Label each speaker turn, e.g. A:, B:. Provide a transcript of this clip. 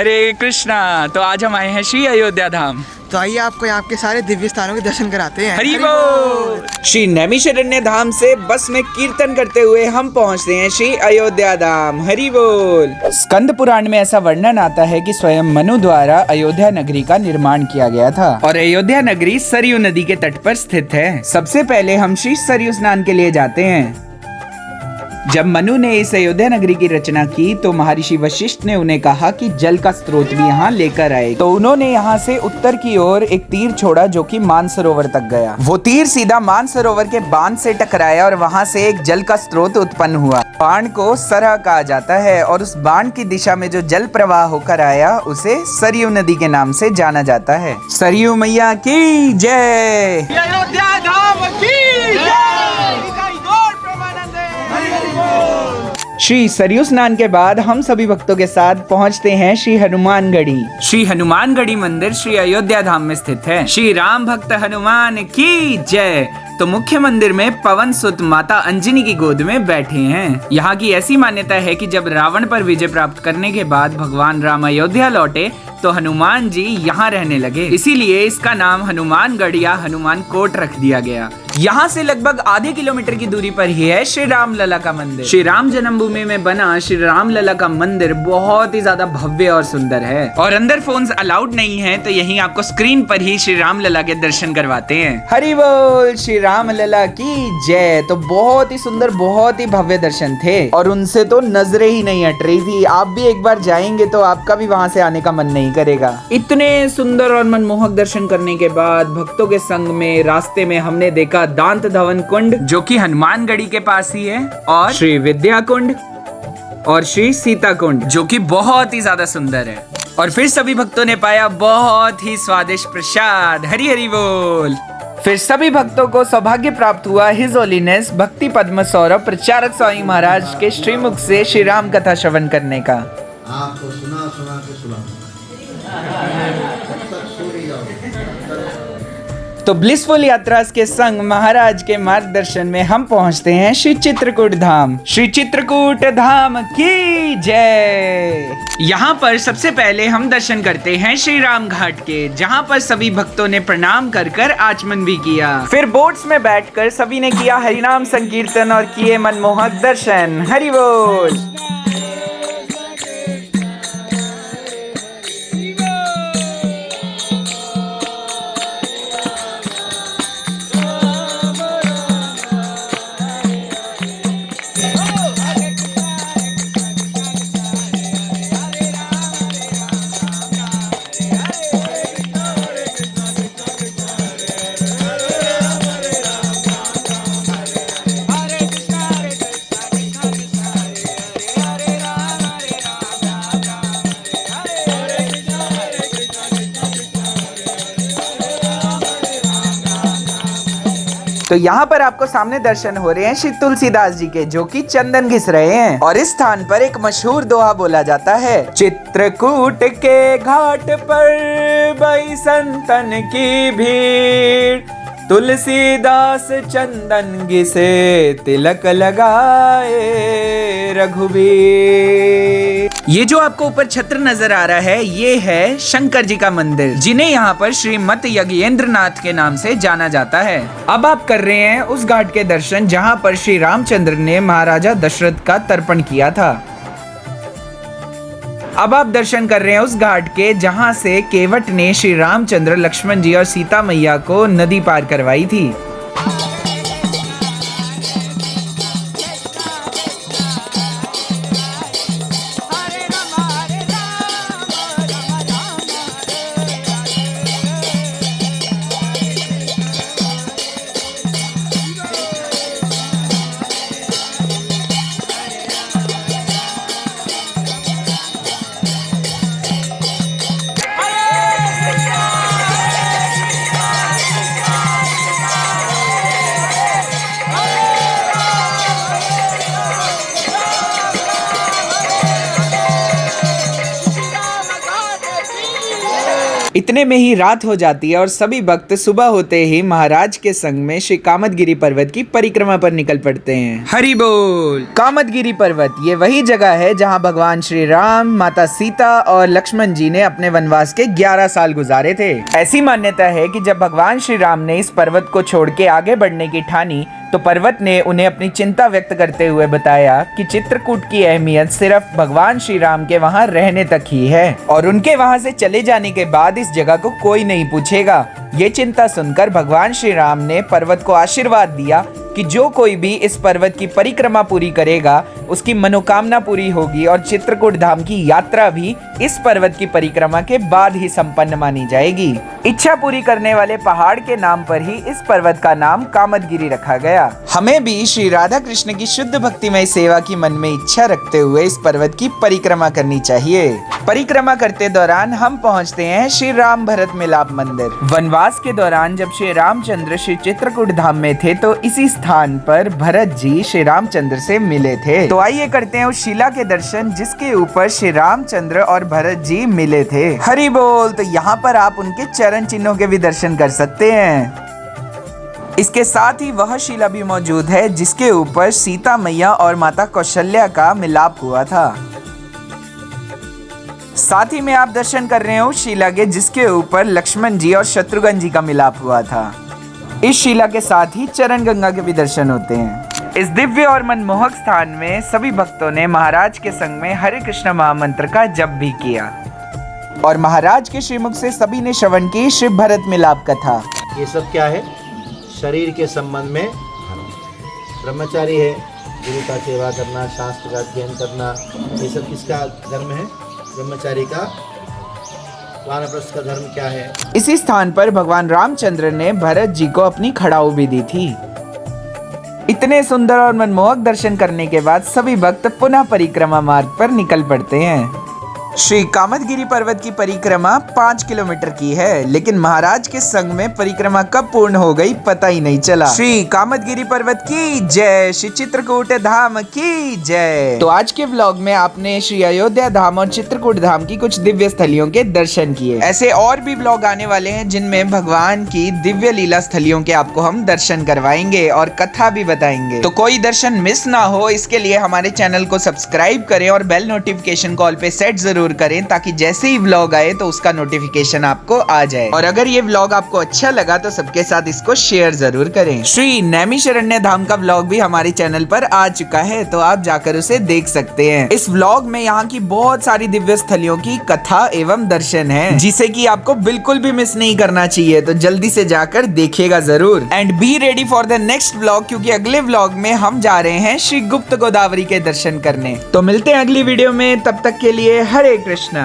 A: हरे कृष्णा। तो आज हम आए हैं श्री अयोध्या धाम।
B: तो आइए आपको यहाँ के सारे दिव्य स्थानों के दर्शन कराते हैं।
A: हरि बोल। श्री नैमिषारण्य धाम से बस में कीर्तन करते हुए हम पहुँचते हैं श्री अयोध्या धाम। हरि बोल। स्कंद पुराण में ऐसा वर्णन आता है कि स्वयं मनु द्वारा अयोध्या नगरी का निर्माण किया गया था और अयोध्या नगरी सरयू नदी के तट पर स्थित है। सबसे पहले हम श्री सरयू स्नान के लिए जाते हैं। जब मनु ने इस अयोध्या नगरी की रचना की तो महर्षि वशिष्ठ ने उन्हें कहा कि जल का स्रोत भी यहाँ लेकर आए। तो उन्होंने यहाँ से उत्तर की ओर एक तीर छोड़ा जो कि मानसरोवर तक गया। वो तीर सीधा मानसरोवर के बांध से टकराया और वहाँ से एक जल का स्रोत उत्पन्न हुआ। बाण को सरह कहा जाता है और उस बाण की दिशा में जो जल प्रवाह होकर आया उसे सरयू नदी के नाम से जाना जाता है। सरयू मैया की जय।
B: अयोध्या धाम की जय।
A: श्री सरयू स्नान के बाद हम सभी भक्तों के साथ पहुंचते हैं श्री हनुमानगढ़ी। श्री हनुमानगढ़ी मंदिर श्री अयोध्या धाम में स्थित है। श्री राम भक्त हनुमान की जय। तो मुख्य मंदिर में पवन सुत माता अंजनी की गोद में बैठे हैं। यहाँ की ऐसी मान्यता है कि जब रावण पर विजय प्राप्त करने के बाद भगवान राम अयोध्या लौटे तो हनुमान जी यहाँ रहने लगे, इसीलिए इसका नाम हनुमानगढ़ या हनुमान कोट रख दिया गया। यहाँ से लगभग आधे किलोमीटर की दूरी पर ही है श्री राम लला का मंदिर। श्री राम जन्मभूमि में बना श्री राम लला का मंदिर बहुत ही ज्यादा भव्य और सुंदर है और अंदर फोन्स अलाउड नहीं है, तो यहीं आपको स्क्रीन पर ही श्री राम लला के दर्शन करवाते हैं। हरि बोल। श्री राम लला की जय। तो बहुत ही सुंदर, बहुत ही भव्य दर्शन थे और उनसे तो नजरें ही नहीं हट रही थी। आप भी एक बार जाएंगे तो आपका भी वहाँ से आने का मन नहीं करेगा। इतने सुंदर और मनमोहक दर्शन करने के बाद भक्तों के संग में रास्ते में हमने देखा दांत धवन कुंड जो कि हनुमानगढ़ी के पास ही है, और श्री विद्या कुंड और श्री सीता कुंड जो कि बहुत ही ज्यादा सुंदर है। और फिर सभी भक्तों ने पाया बहुत ही स्वादिष्ट प्रसाद। हरि हरि बोल। फिर सभी भक्तों को सौभाग्य प्राप्त हुआ हिज होलीनेस भक्ति पद्म सौरभ प्रचारक स्वामी महाराज के श्रीमुख से श्री राम कथा श्रवण करने का।
C: आपको सुना सुना के सुना
A: तो ब्लिसफुल यात्रा के संग महाराज के मार्गदर्शन में हम पहुंचते हैं श्री चित्रकूट धाम। श्री चित्रकूट धाम की जय। यहाँ पर सबसे पहले हम दर्शन करते हैं श्री राम घाट के, जहाँ पर सभी भक्तों ने प्रणाम कर कर आचमन भी किया। फिर बोट्स में बैठकर सभी ने किया हरिनाम संकीर्तन और किए मनमोहक दर्शन। हरि बोल। तो यहाँ पर आपको सामने दर्शन हो रहे हैं श्री तुलसीदास जी के, जो कि चंदन घिस रहे हैं। और इस स्थान पर एक मशहूर दोहा बोला जाता है, चित्रकूट के घाट पर बई संतन की भीड़, तुलसीदास चंदन घिसे तिलक लगाए रघुबीर। ये जो आपको ऊपर छत्र नजर आ रहा है ये है शंकर जी का मंदिर, जिन्हें यहाँ पर श्रीमत यज्ञेंद्रनाथ के नाम से जाना जाता है। अब आप कर रहे हैं उस घाट के दर्शन जहाँ पर श्री रामचंद्र ने महाराजा दशरथ का तर्पण किया था। अब आप दर्शन कर रहे हैं उस घाट के जहां से केवट ने श्री रामचंद्र, लक्ष्मण जी और सीता मैया को नदी पार करवाई थी। इतने में ही रात हो जाती है और सभी भक्त सुबह होते ही महाराज के संग में श्री कामदगिरी पर्वत की परिक्रमा पर निकल पड़ते हैं। हरि बोल। कामदगिरी पर्वत ये वही जगह है जहां भगवान श्री राम, माता सीता और लक्ष्मण जी ने अपने वनवास के 11 साल गुजारे थे। ऐसी मान्यता है कि जब भगवान श्री राम ने इस पर्वत को छोड़ के आगे बढ़ने की ठानी तो पर्वत ने उन्हें अपनी चिंता व्यक्त करते हुए बताया कि चित्रकूट की अहमियत सिर्फ भगवान श्री राम के वहां रहने तक ही है और उनके वहां से चले जाने के बाद इस जगह को कोई नहीं पूछेगा। ये चिंता सुनकर भगवान श्री राम ने पर्वत को आशीर्वाद दिया कि जो कोई भी इस पर्वत की परिक्रमा पूरी करेगा उसकी मनोकामना पूरी होगी और चित्रकूट धाम की यात्रा भी इस पर्वत की परिक्रमा के बाद ही संपन्न मानी जाएगी। इच्छा पूरी करने वाले पहाड़ के नाम पर ही इस पर्वत का नाम कामदगिरी रखा गया। हमें भी श्री राधा कृष्ण की शुद्ध भक्तिमय सेवा की मन में इच्छा रखते हुए इस पर्वत की परिक्रमा करनी चाहिए। परिक्रमा करते दौरान हम पहुँचते हैं श्री राम भरत मिलाप मंदिर। वनवास के दौरान जब श्री रामचंद्र श्री चित्रकूट धाम में थे तो इसी स्थान पर भरत जी श्री रामचंद्र से मिले थे। तो आइए करते हैं उस शिला के दर्शन जिसके ऊपर श्री रामचंद्र और भरत जी मिले थे। हरि बोल। तो यहाँ पर आप उनके चरण चिन्हों के भी दर्शन कर सकते हैं। इसके साथ ही वह शिला भी मौजूद है जिसके ऊपर सीता मैया और माता कौशल्या का मिलाप हुआ था। साथ ही में आप दर्शन कर रहे हो शिला के जिसके ऊपर लक्ष्मण जी और शत्रुघ्न जी का मिलाप हुआ था। इस शिला के साथ ही चरण गंगा के भी दर्शन होते हैं। इस दिव्य और मनमोहक स्थान में सभी भक्तों ने महाराज के संग में हरे कृष्ण महामंत्र का जप भी किया और महाराज के श्रीमुख से सभी ने श्रवण की श्री भरत मिलाप कथा।
C: ये सब क्या है? शरीर के संबंध में ब्रह्मचारी है, गुरु का सेवा करना, शास्त्र का अध्ययन करना, ये सब किसका धर्म है? ब्रह्मचारी का। वानप्रस्थ का धर्म क्या है?
A: इसी स्थान पर भगवान रामचंद्र ने भरत जी को अपनी खड़ाऊ भी दी थी। इतने सुंदर और मनमोहक दर्शन करने के बाद सभी भक्त पुनः परिक्रमा मार्ग पर निकल पड़ते हैं। श्री कामदगिरी पर्वत की परिक्रमा 5 किलोमीटर की है, लेकिन महाराज के संग में परिक्रमा कब पूर्ण हो गई पता ही नहीं चला। श्री कामदगिरी पर्वत की जय, श्री चित्रकूट धाम की जय। तो आज के व्लॉग में आपने श्री अयोध्या धाम और चित्रकूट धाम की कुछ दिव्य स्थलियों के दर्शन किए। ऐसे और भी व्लॉग आने वाले हैं जिनमें भगवान की दिव्य लीला स्थलियों के आपको हम दर्शन करवाएंगे और कथा भी बताएंगे। तो कोई दर्शन मिस ना हो इसके लिए हमारे चैनल को सब्सक्राइब करें और बेल नोटिफिकेशन कॉल पे सेट जरूर करें ताकि जैसे ही व्लॉग आए तो उसका नोटिफिकेशन आपको आ जाए। और अगर ये व्लॉग आपको अच्छा लगा तो सबके साथ इसको शेयर जरूर करें। श्री नैमिषारण्य धाम का व्लॉग भी हमारे चैनल पर आ चुका है तो आप जाकर उसे देख सकते हैं। इस व्लॉग में यहाँ की बहुत सारी दिव्य स्थलियों की कथा एवं दर्शन है जिसे कि आपको बिल्कुल भी मिस नहीं करना चाहिए, तो जल्दी से जाकर देखिएगा जरूर। And be ready for the next vlog क्योंकि अगले व्लॉग में हम जा रहे हैं श्री गुप्त गोदावरी के दर्शन करने। तो मिलते हैं अगली वीडियो में, तब तक के लिए हरे कृष्णा।